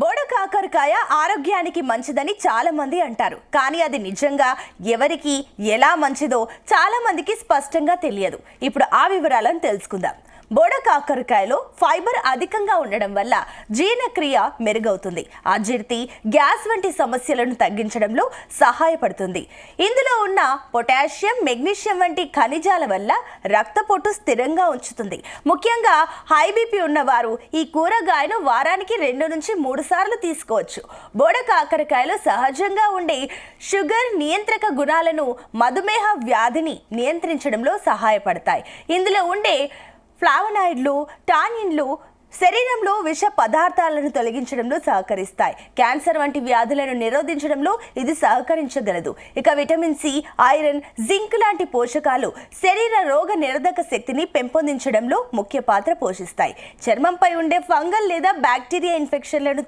బోడ కాకరకాయ ఆరోగ్యానికి మంచిదని చాలా మంది అంటారు. కానీ అది నిజంగా ఎవరికి ఎలా మంచిదో చాలా మందికి స్పష్టంగా తెలియదు. ఇప్పుడు ఆ వివరాలను తెలుసుకుందాం. బోడ కాకరకాయలో ఫైబర్ అధికంగా ఉండడం వల్ల జీర్ణక్రియ మెరుగవుతుంది. అజీర్తి, గ్యాస్ వంటి సమస్యలను తగ్గించడంలో సహాయపడుతుంది. ఇందులో ఉన్న పొటాషియం, మెగ్నీషియం వంటి ఖనిజాల వల్ల రక్తపోటు స్థిరంగా ఉంచుతుంది. ముఖ్యంగా హై బీపీ ఉన్నవారు ఈ కూరగాయను వారానికి 2 నుంచి 3 సార్లు తీసుకోవచ్చు. బోడ కాకరకాయలో సహజంగా ఉండే షుగర్ నియంత్రక గుణాలను మధుమేహ వ్యాధిని నియంత్రించడంలో సహాయపడతాయి. ఇందులో ఉండే ఫ్లావనాయిడ్లు, టానిన్లు శరీరంలో విష పదార్థాలను తొలగించడంలో సహకరిస్తాయి. క్యాన్సర్ వంటి వ్యాధులను నిరోధించడంలో ఇది సహకరించగలదు. ఇక విటమిన్ సి, ఐరన్, జింక్ లాంటి పోషకాలు శరీర రోగ నిరోధక శక్తిని పెంపొందించడంలో ముఖ్య పాత్ర పోషిస్తాయి. చర్మంపై ఉండే ఫంగల్ లేదా బ్యాక్టీరియా ఇన్ఫెక్షన్లను